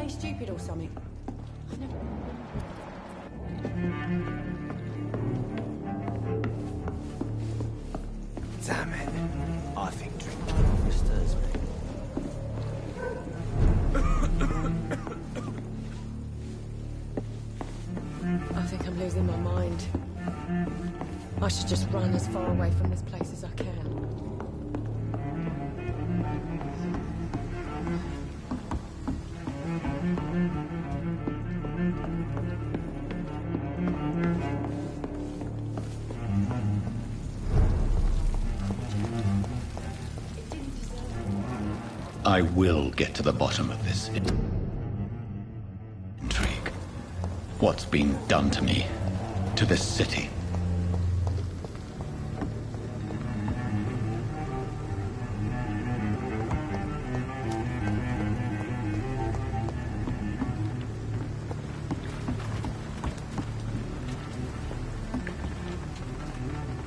they stupid or something? I never... Damn it. I think drinking disturbs me. I think I'm losing my mind. I should just run as far away from this place as I can. I will get to the bottom of this intrigue. What's been done to me, to this city?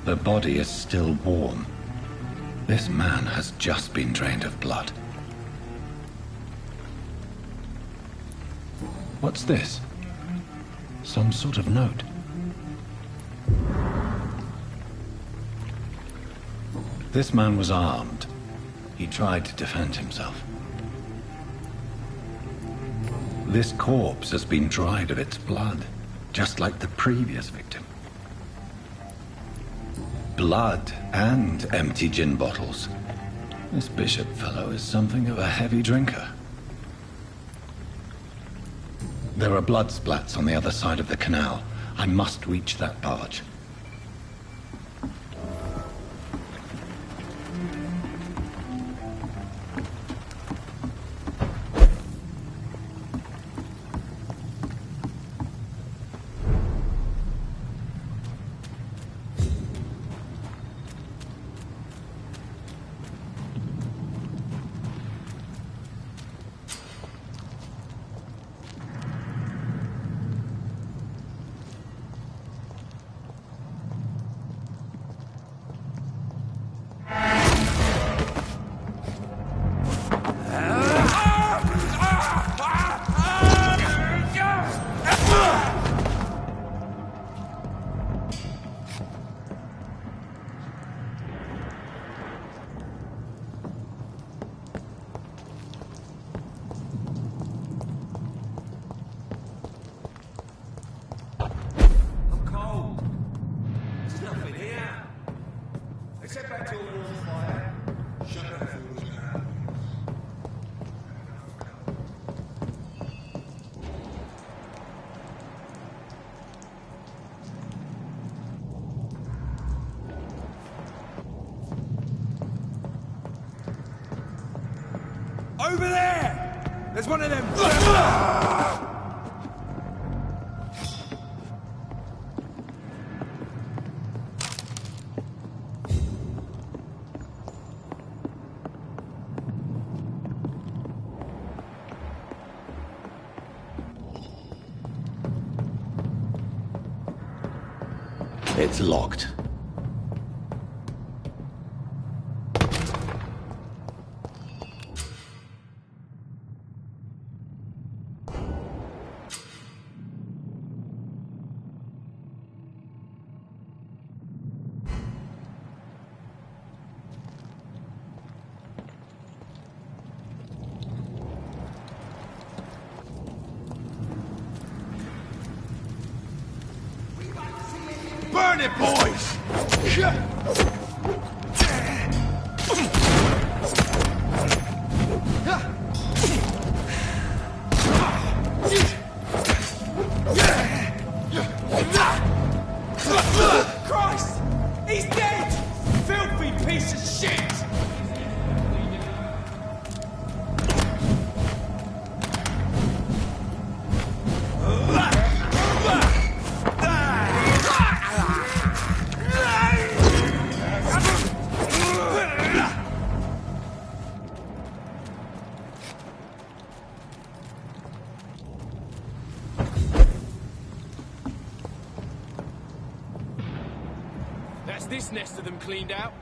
The body is still warm. This man has just been drained of blood. What's this? Some sort of note. This man was armed. He tried to defend himself. This corpse has been dried of its blood, just like the previous victim. Blood and empty gin bottles. This Bishop fellow is something of a heavy drinker. There are blood splats on the other side of the canal. I must reach that barge. Over there! There's one of them! It's locked. Burn it, boys! Christ! He's dead! Filthy piece of shit! That's this nest of them cleaned out.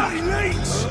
bloody leech!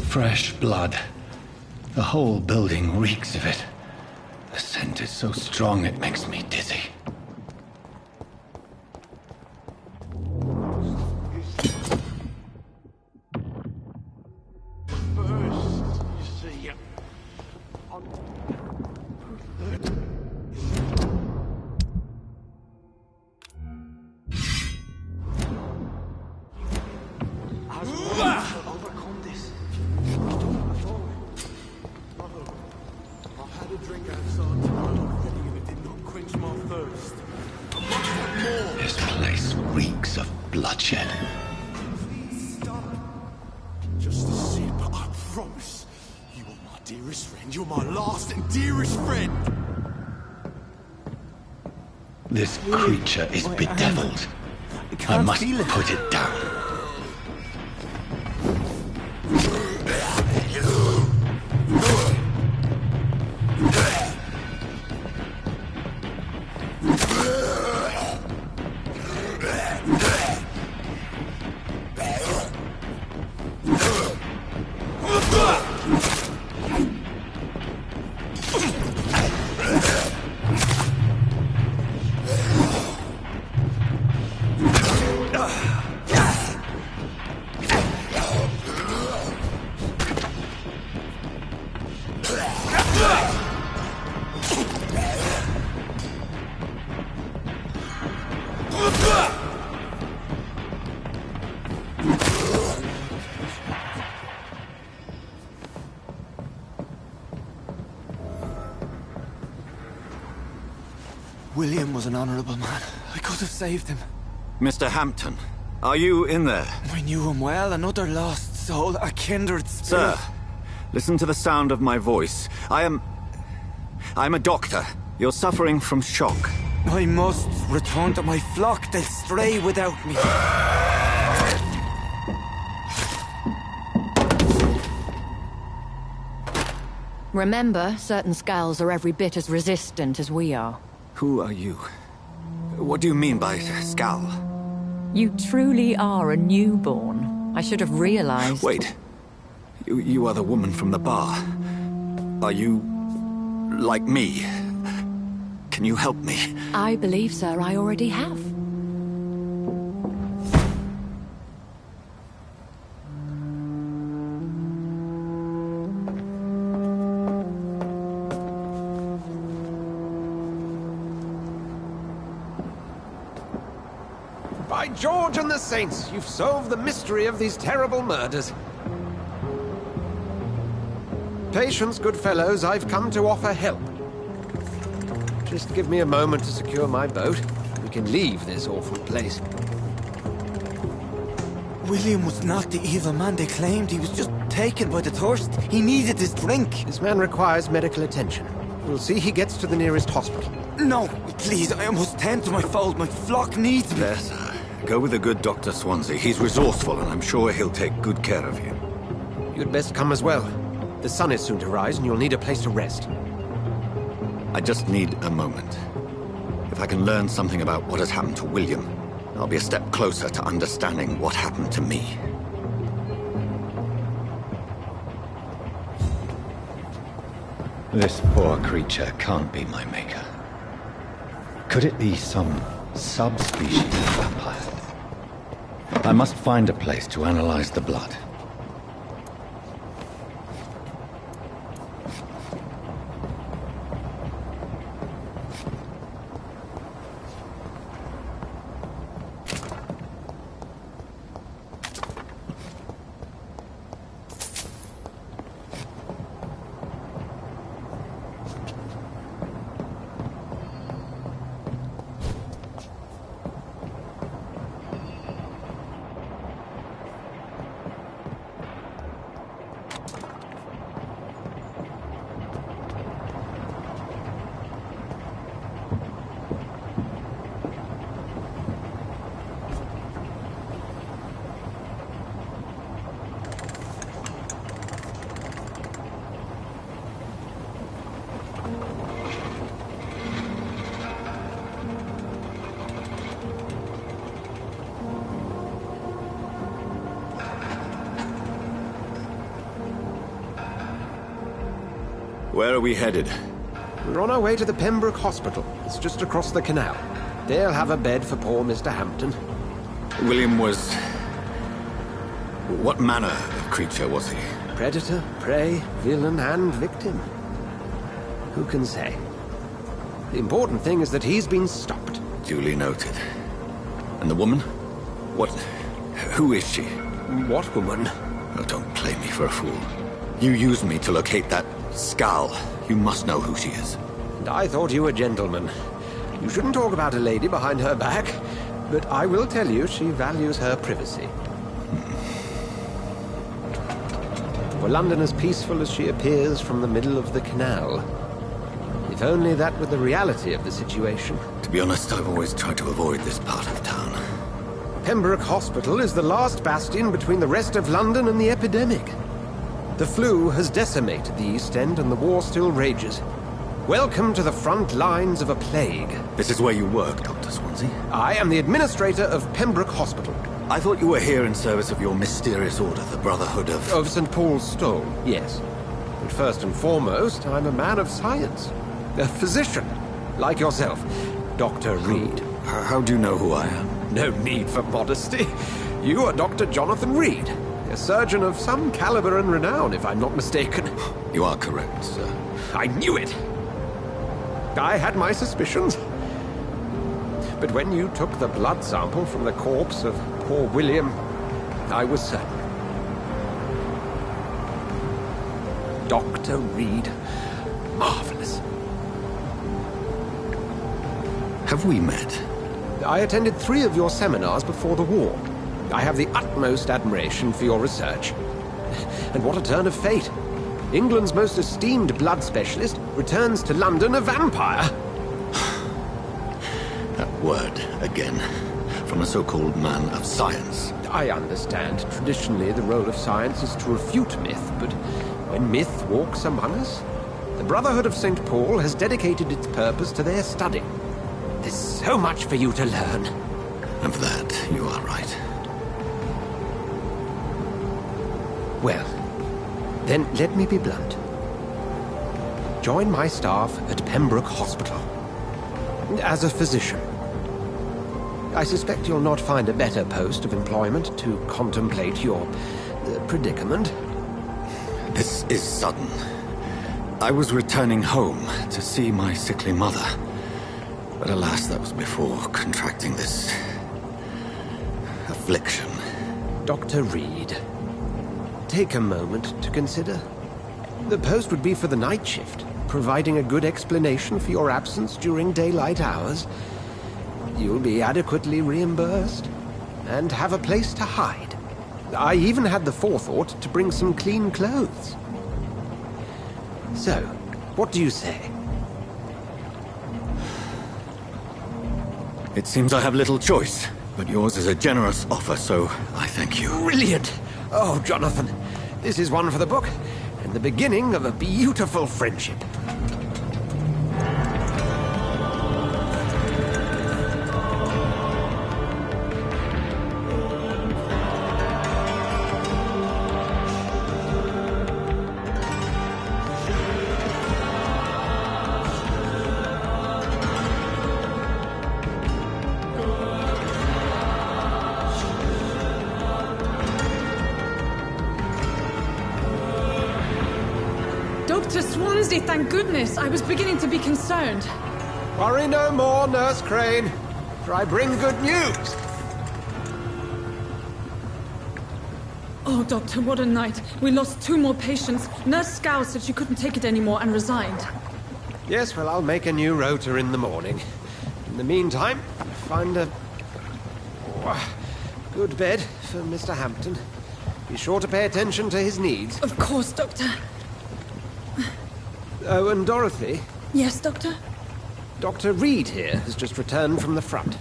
Fresh blood. The whole building reeks of it. The scent is so strong it makes me dizzy. This place reeks of bloodshed. Just a sip, I promise. You are my dearest friend. You're my last and dearest friend. This creature is bedeviled. I must put it down. William was an honorable man. I could have saved him. Mr. Hampton, are you in there? I knew him well, another lost soul, a kindred spirit. Sir, listen to the sound of my voice. I'm a doctor. You're suffering from shock. I must return to my flock. They'll stray without me. Remember, certain skulls are every bit as resistant as we are. Who are you? What do you mean by Skal? You truly are a newborn. I should have realized. Wait. You are the woman from the bar. Are you... like me? Can you help me? I believe, sir, I already have. By George and the Saints, you've solved the mystery of these terrible murders. Patience, good fellows, I've come to offer help. Just give me a moment to secure my boat. We can leave this awful place. William was not the evil man they claimed. He was just taken by the thirst. He needed his drink. This man requires medical attention. We'll see he gets to the nearest hospital. No, please, I must tend to my fold. My flock needs me. There, sir. Go with the good Dr. Swansea. He's resourceful, and I'm sure he'll take good care of you. You'd best come as well. The sun is soon to rise, and you'll need a place to rest. I just need a moment. If I can learn something about what has happened to William, I'll be a step closer to understanding what happened to me. This poor creature can't be my maker. Could it be some subspecies of vampire? I must find a place to analyze the blood. Where are we headed? We're on our way to the Pembroke Hospital. It's just across the canal. They'll have a bed for poor Mr. Hampton. William was... What manner of creature was he? Predator, prey, villain, and victim. Who can say? The important thing is that he's been stopped. Duly noted. And the woman? What... Who is she? What woman? Oh, don't play me for a fool. You used me to locate that skull. You must know who she is. And I thought you a gentleman. You shouldn't talk about a lady behind her back, but I will tell you she values her privacy. Were London as peaceful as she appears from the middle of the canal? If only that were the reality of the situation. To be honest, I've always tried to avoid this part of town. Pembroke Hospital is the last bastion between the rest of London and the epidemic. The flu has decimated the East End and the war still rages. Welcome to the front lines of a plague. This is where you work, Dr. Swansea? I am the administrator of Pembroke Hospital. I thought you were here in service of your mysterious order, the Brotherhood of... Of St. Paul's Stole, yes. But first and foremost, I'm a man of science. A physician, like yourself, Dr. Reed. How do you know who I am? No need for modesty. You are Dr. Jonathan Reed, a surgeon of some caliber and renown, if I'm not mistaken. You are correct, sir. I knew it! I had my suspicions. But when you took the blood sample from the corpse of poor William, I was certain. Dr. Reed. Marvelous. Have we met? I attended 3 of your seminars before the war. I have the utmost admiration for your research. And what a turn of fate. England's most esteemed blood specialist returns to London a vampire. That word, again. From a so-called man of science. I understand. Traditionally, the role of science is to refute myth, but when myth walks among us, the Brotherhood of St. Paul has dedicated its purpose to their study. There's so much for you to learn. Of that, you are right. Well, then let me be blunt. Join my staff at Pembroke Hospital. As a physician. I suspect you'll not find a better post of employment to contemplate your predicament. This is sudden. I was returning home to see my sickly mother. But alas, that was before contracting this... affliction. Dr. Reed, take a moment to consider. The post would be for the night shift, providing a good explanation for your absence during daylight hours. You'll be adequately reimbursed, and have a place to hide. I even had the forethought to bring some clean clothes. So, what do you say? It seems I have little choice, but yours is a generous offer, so I thank you. Brilliant! Oh, Jonathan, this is one for the book, and the beginning of a beautiful friendship. Dr. Swansea, thank goodness. I was beginning to be concerned. Worry no more, Nurse Crane, for I bring good news. Oh, Doctor, what a night. We lost 2 more patients. Nurse Scow said she couldn't take it anymore and resigned. Yes, well, I'll make a new rota in the morning. In the meantime, find a good bed for Mr. Hampton. Be sure to pay attention to his needs. Of course, Doctor. Oh, and Dorothy? Yes, Doctor? Dr. Reed here has just returned from the front.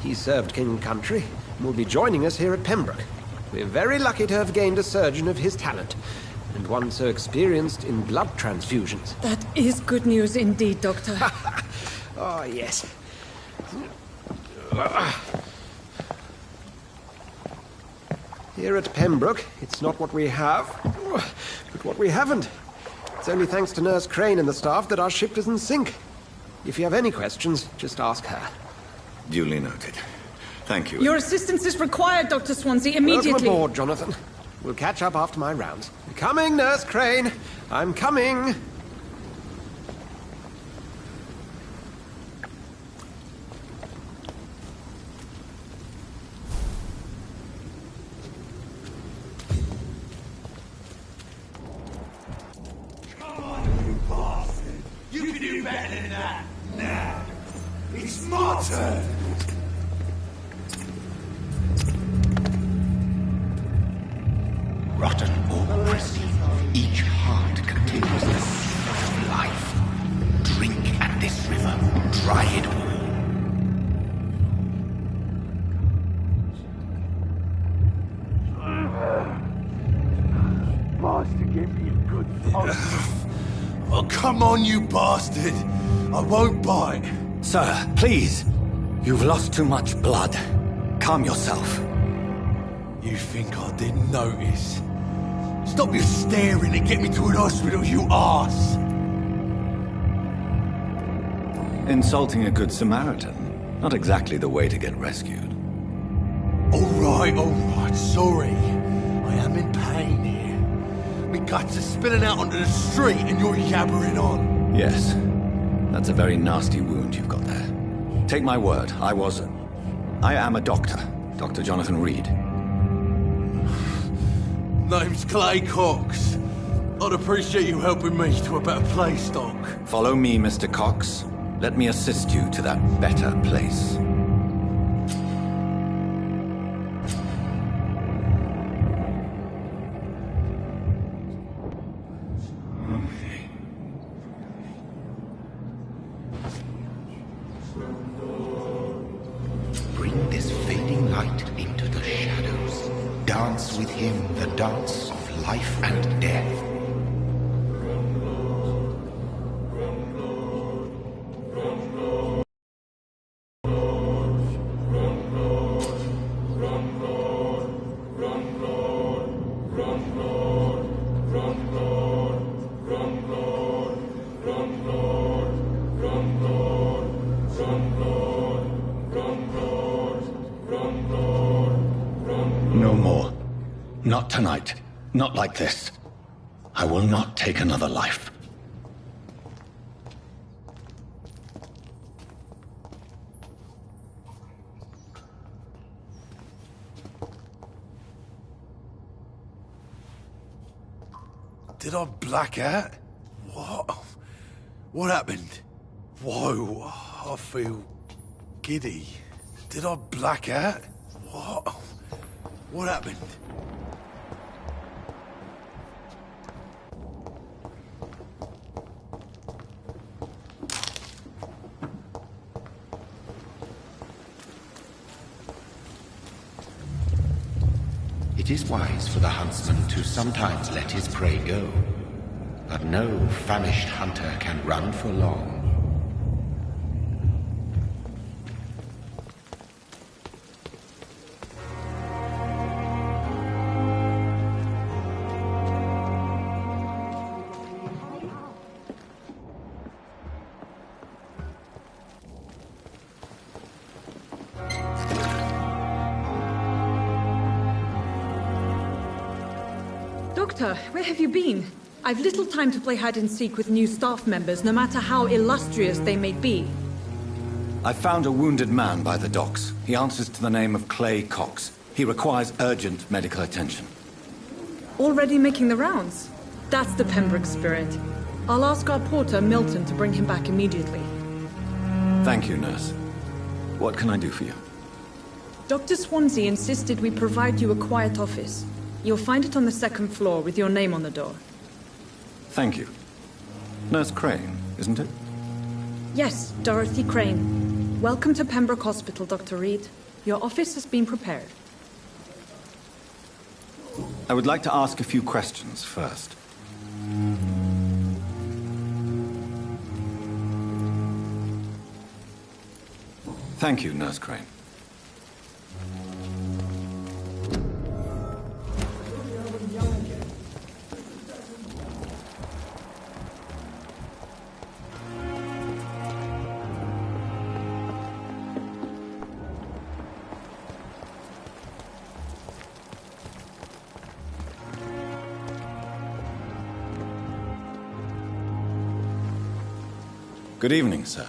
He served King and Country and will be joining us here at Pembroke. We're very lucky to have gained a surgeon of his talent, and one so experienced in blood transfusions. That is good news indeed, Doctor. Oh, yes. Here at Pembroke, it's not what we have, but what we haven't. It's only thanks to Nurse Crane and the staff that our ship doesn't sink. If you have any questions, just ask her. Duly noted. Thank you. Your assistance is required, Dr. Swansea, immediately. Welcome aboard, Jonathan. We'll catch up after my rounds. Coming, Nurse Crane. I'm coming. You can do better than that. Now, it's my turn. Rotten or pristine, each heart contains the seed of life. Drink at this river, try it all. Bastard gave me a good Oh, come on, you bastard! I won't bite. Sir, please. You've lost too much blood. Calm yourself. You think I didn't notice? Stop your staring and get me to an hospital, you arse! Insulting a good Samaritan. Not exactly the way to get rescued. Alright, sorry. I am in pain here. My guts are spilling out onto the street and you're yabbering on. Yes. That's a very nasty wound you've got there. Take my word, I am a doctor. Dr. Jonathan Reed. Name's Clay Cox. I'd appreciate you helping me to a better place, Doc. Follow me, Mr. Cox. Let me assist you to that better place. Bring this fading light into the shadows. Dance with him the dance of life and death. No more. Not tonight. Not like this. I will not take another life. Did I black out? What? What happened? Whoa, I feel giddy. Did I black out? What? What happened? It is wise for the huntsman to sometimes let his prey go, but no famished hunter can run for long. Doctor, where have you been? I've little time to play hide-and-seek with new staff members, no matter how illustrious they may be. I found a wounded man by the docks. He answers to the name of Clay Cox. He requires urgent medical attention. Already making the rounds? That's the Pembroke spirit. I'll ask our porter, Milton, to bring him back immediately. Thank you, nurse. What can I do for you? Dr. Swansea insisted we provide you a quiet office. You'll find it on the second floor with your name on the door. Thank you. Nurse Crane, isn't it? Yes, Dorothy Crane. Welcome to Pembroke Hospital, Dr. Reed. Your office has been prepared. I would like to ask a few questions first. Thank you, Nurse Crane. Good evening, sir.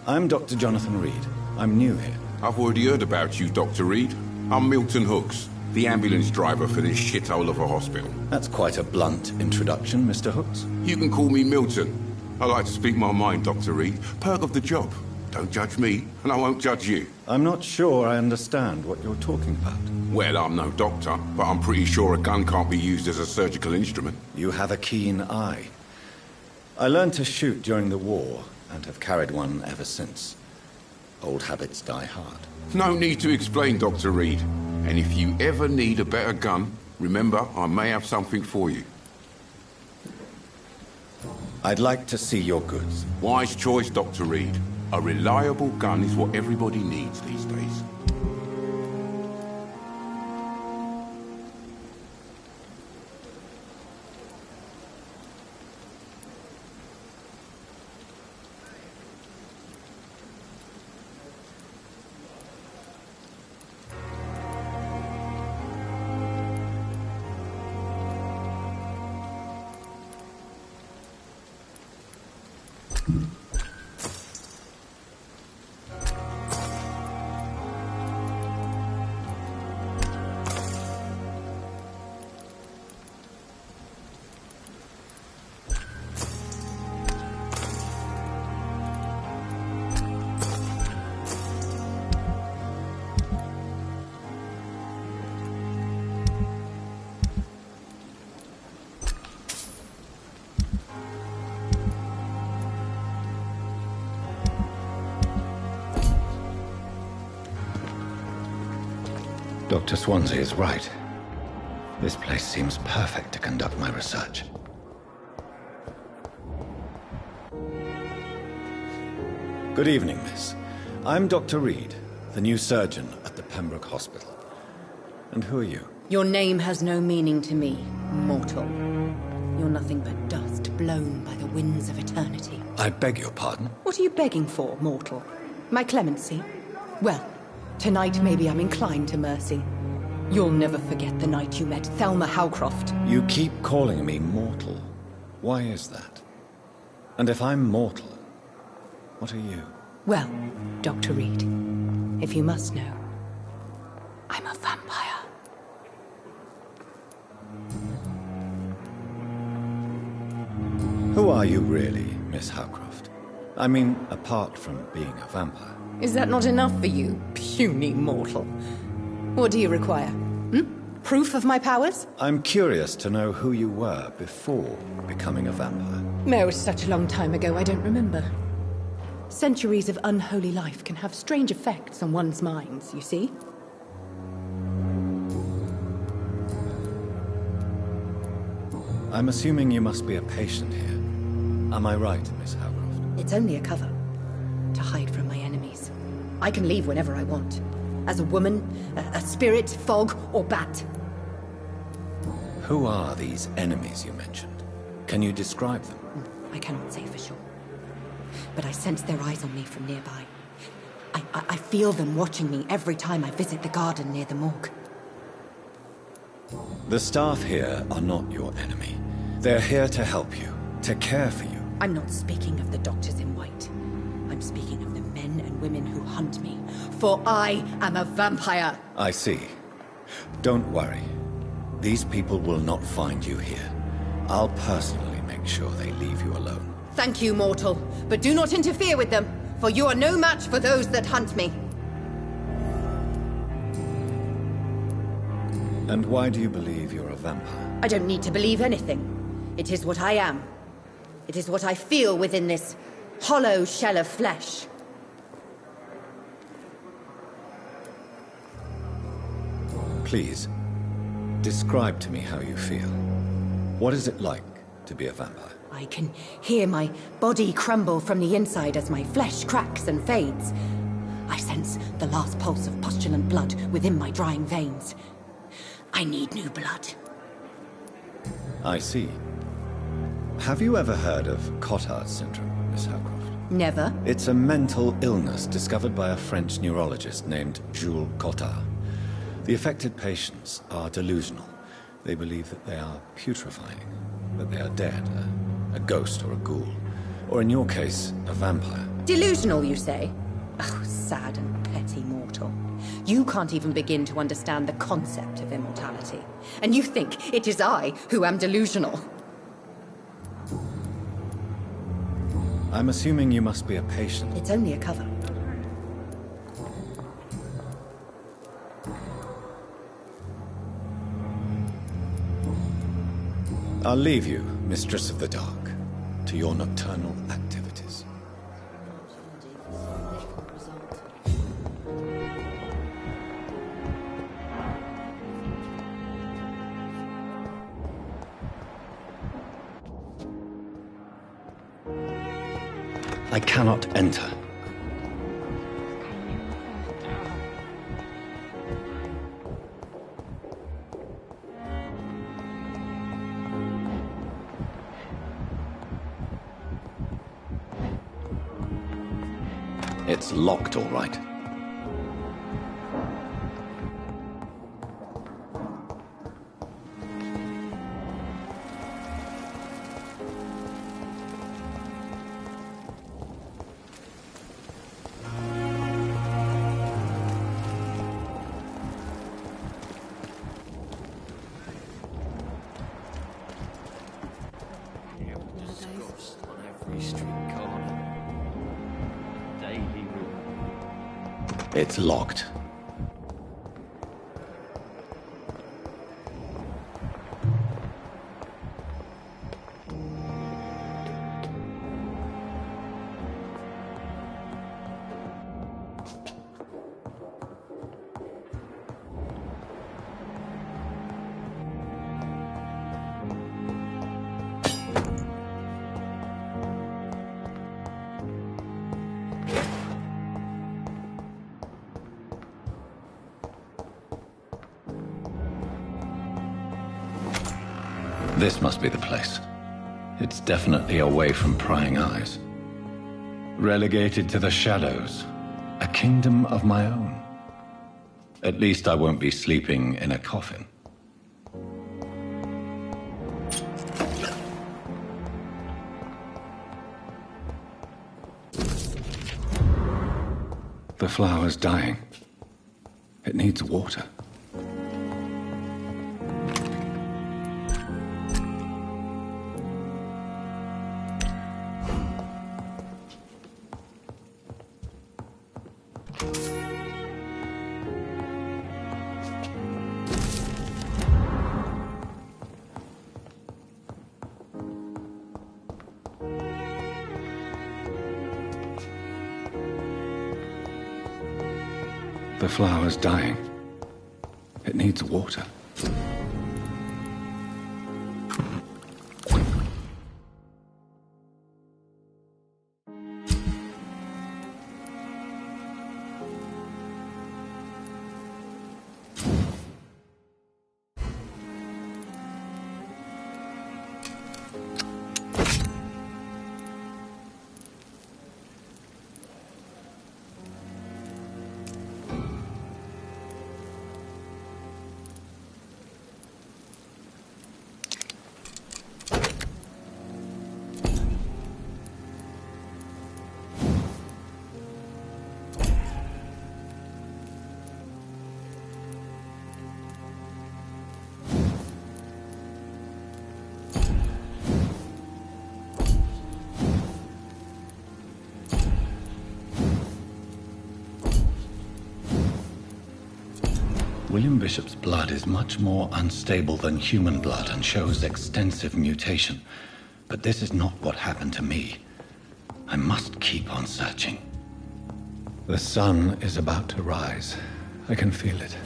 I'm Dr. Jonathan Reed. I'm new here. I've already heard about you, Dr. Reed. I'm Milton Hooks, the ambulance driver for this shithole of a hospital. That's quite a blunt introduction, Mr. Hooks. You can call me Milton. I like to speak my mind, Dr. Reed. Perk of the job. Don't judge me, and I won't judge you. I'm not sure I understand what you're talking about. Well, I'm no doctor, but I'm pretty sure a gun can't be used as a surgical instrument. You have a keen eye. I learned to shoot during the war, and have carried one ever since. Old habits die hard. No need to explain, Dr. Reed. And if you ever need a better gun, remember, I may have something for you. I'd like to see your goods. Wise choice, Dr. Reed. A reliable gun is what everybody needs these days. Dr. Swansea is right. This place seems perfect to conduct my research. Good evening, miss. I'm Dr. Reed, the new surgeon at the Pembroke Hospital. And who are you? Your name has no meaning to me, mortal. You're nothing but dust blown by the winds of eternity. I beg your pardon? What are you begging for, mortal? My clemency? Well, tonight maybe I'm inclined to mercy. You'll never forget the night you met Thelma Howcroft. You keep calling me mortal. Why is that? And if I'm mortal, what are you? Well, Dr. Reed, if you must know, I'm a vampire. Who are you really, Miss Howcroft? I mean, apart from being a vampire. Is that not enough for you, puny mortal? What do you require? Proof of my powers? I'm curious to know who you were before becoming a vampire. It was such a long time ago, I don't remember. Centuries of unholy life can have strange effects on one's minds, you see? I'm assuming you must be a patient here. Am I right, Miss Howcroft? It's only a cover. To hide from my enemies. I can leave whenever I want. As a woman, a spirit, fog, or bat. Who are these enemies you mentioned? Can you describe them? I cannot say for sure. But I sense their eyes on me from nearby. I feel them watching me every time I visit the garden near the morgue. The staff here are not your enemy. They're here to help you, to care for you. I'm not speaking of the doctors in white. I'm speaking of the men and women who hunt me. For I am a vampire! I see. Don't worry. These people will not find you here. I'll personally make sure they leave you alone. Thank you, mortal. But do not interfere with them, for you are no match for those that hunt me. And why do you believe you're a vampire? I don't need to believe anything. It is what I am. It is what I feel within this hollow shell of flesh. Please, describe to me how you feel. What is it like to be a vampire? I can hear my body crumble from the inside as my flesh cracks and fades. I sense the last pulse of postulant blood within my drying veins. I need new blood. I see. Have you ever heard of Cotard's syndrome, Miss Howcroft? Never. It's a mental illness discovered by a French neurologist named Jules Cotard. The affected patients are delusional. They believe that they are putrefying, that they are dead, a ghost or a ghoul. Or in your case, a vampire. Delusional, you say? Oh, sad and petty mortal. You can't even begin to understand the concept of immortality. And you think it is I who am delusional. I'm assuming you must be a patient. It's only a cover. I'll leave you, Mistress of the Dark, to your nocturnal activities. I cannot enter. It's locked, all right. It's locked. This must be the place. It's definitely away from prying eyes. Relegated to the shadows. A kingdom of my own. At least I won't be sleeping in a coffin. The flower's dying. It needs water. The flower's dying. It needs water. William Bishop's blood is much more unstable than human blood and shows extensive mutation. But this is not what happened to me. I must keep on searching. The sun is about to rise. I can feel it.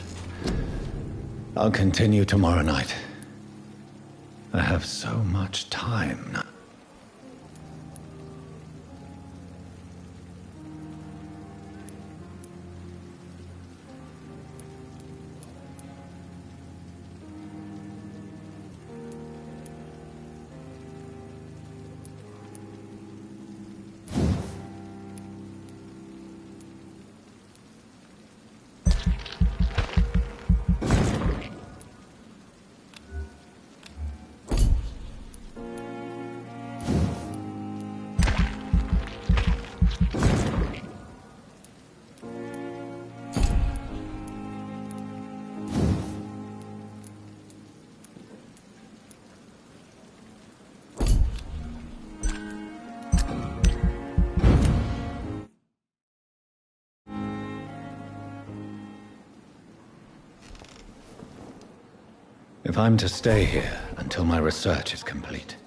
I'll continue tomorrow night. I have so much time now. If I'm to stay here until my research is complete,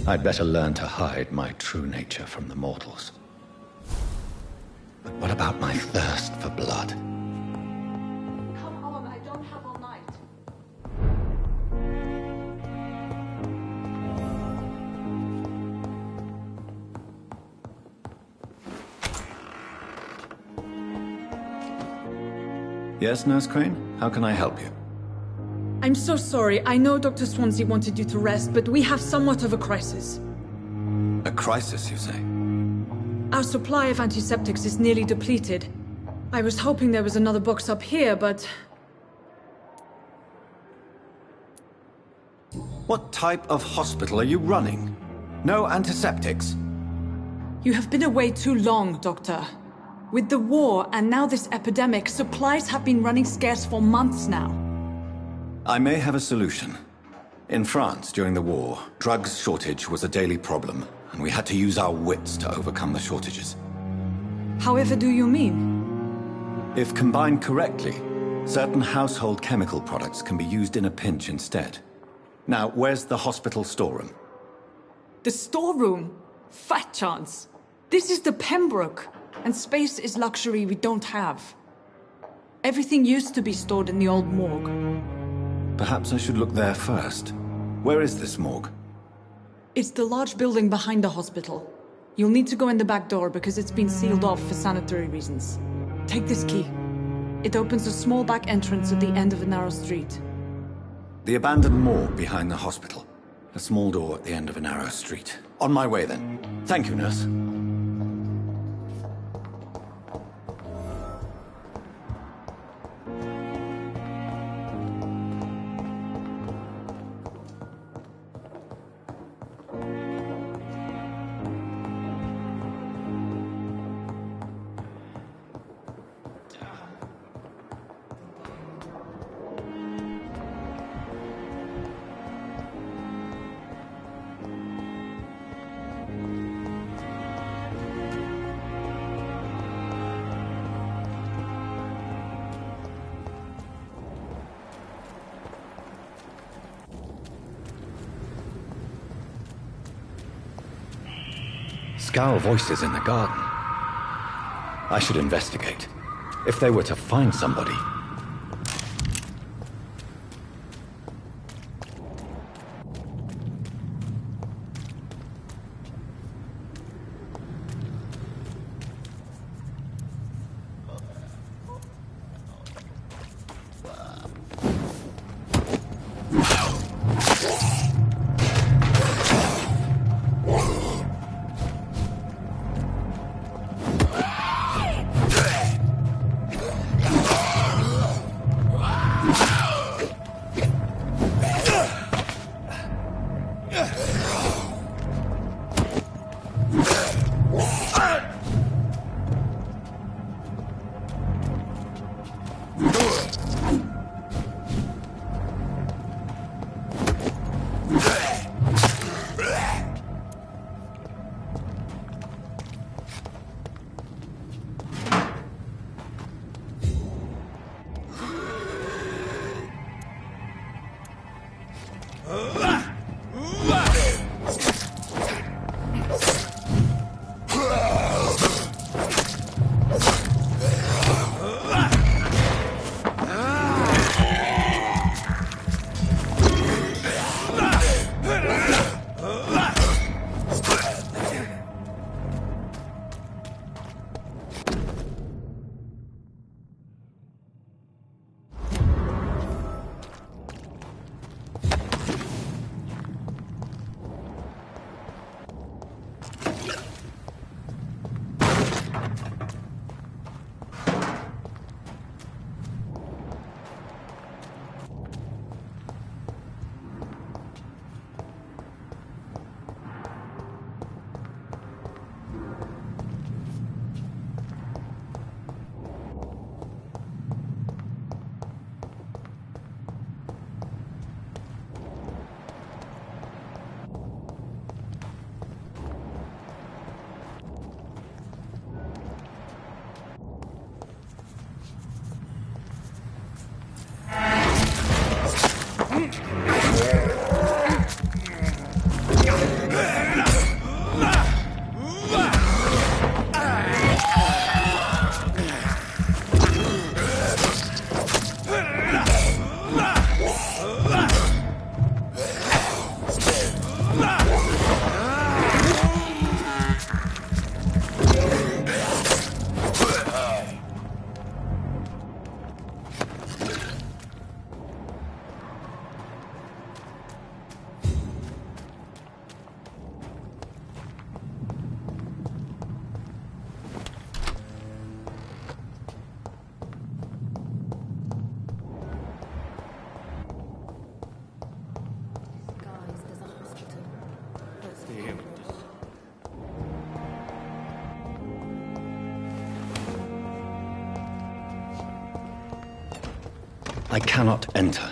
I'd better learn to hide my true nature from the mortals. But what about my thirst for blood? Come on, I don't have all night. Yes, Nurse Crane? How can I help you? I'm so sorry. I know Dr. Swansea wanted you to rest, but we have somewhat of a crisis. A crisis, you say? Our supply of antiseptics is nearly depleted. I was hoping there was another box up here, but... What type of hospital are you running? No antiseptics? You have been away too long, Doctor. With the war and now this epidemic, supplies have been running scarce for months now. I may have a solution. In France, during the war, drugs shortage was a daily problem, and we had to use our wits to overcome the shortages. However do you mean? If combined correctly, certain household chemical products can be used in a pinch instead. Now, where's the hospital storeroom? The storeroom? Fat chance. This is the Pembroke, and space is luxury we don't have. Everything used to be stored in the old morgue. Perhaps I should look there first. Where is this morgue? It's the large building behind the hospital. You'll need to go in the back door because it's been sealed off for sanitary reasons. Take this key. It opens a small back entrance at the end of a narrow street. The abandoned morgue behind the hospital. A small door at the end of a narrow street. On my way then. Thank you, nurse. Scowl voices in the garden. I should investigate. If they were to find somebody... I cannot enter.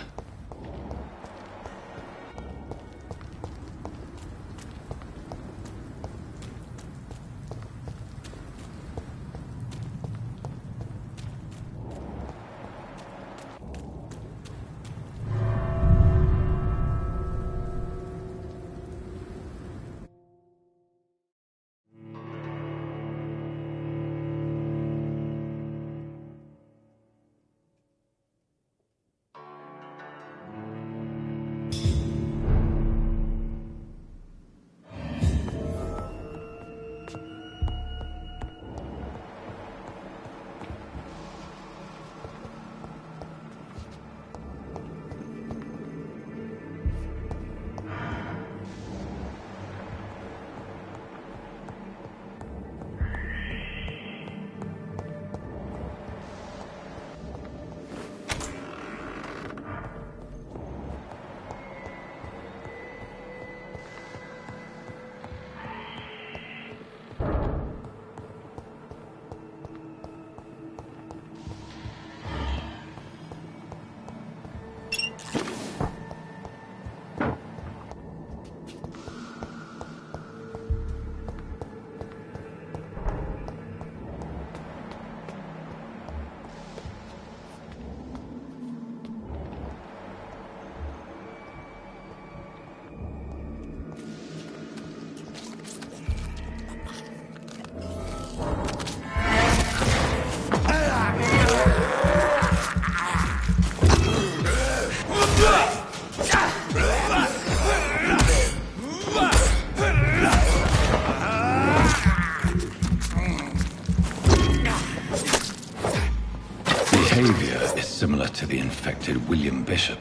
Behavior is similar to the infected William Bishop.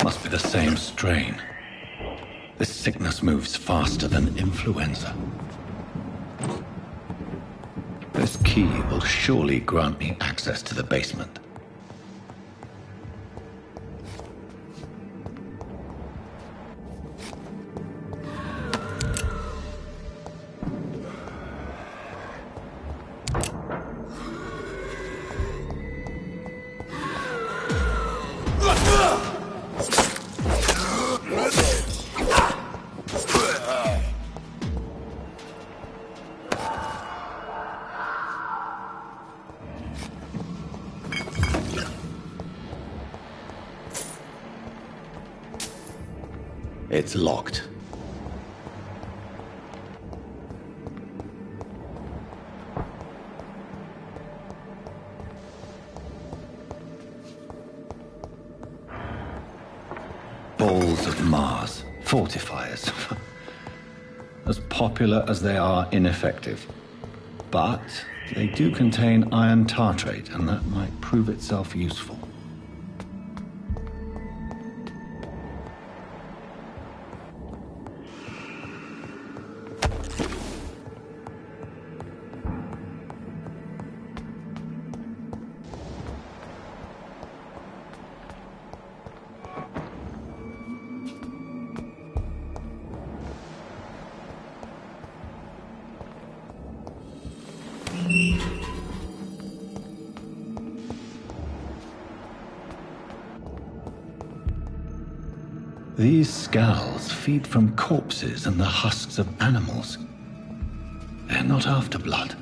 Must be the same strain. This sickness moves faster than influenza. This key will surely grant me access to the basement. It's locked. Balls of Mars, fortifiers. As popular as they are ineffective. But they do contain iron tartrate, and that might prove itself useful. These scowls feed from corpses and the husks of animals. They're not after blood.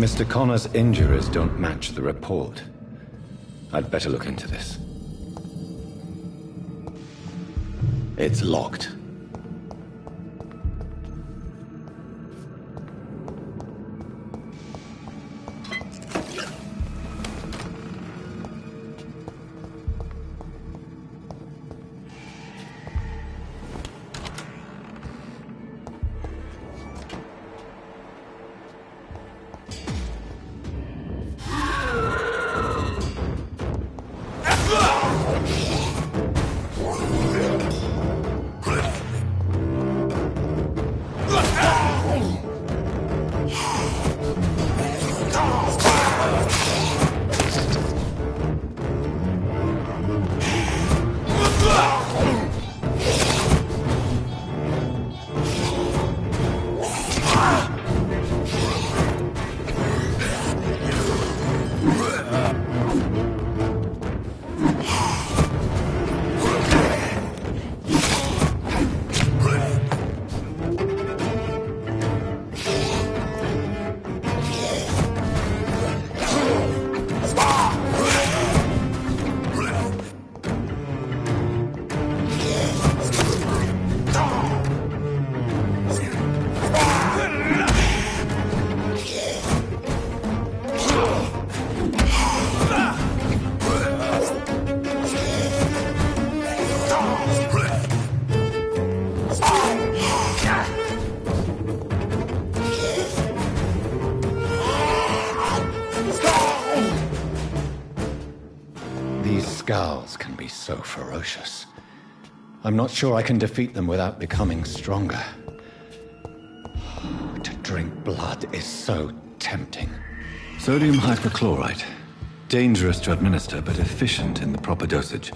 Mr. Connor's injuries don't match the report. I'd better look into this. It's locked. Scowls can be so ferocious. I'm not sure I can defeat them without becoming stronger. To drink blood is so tempting. Sodium hypochlorite. Dangerous to administer, but efficient in the proper dosage.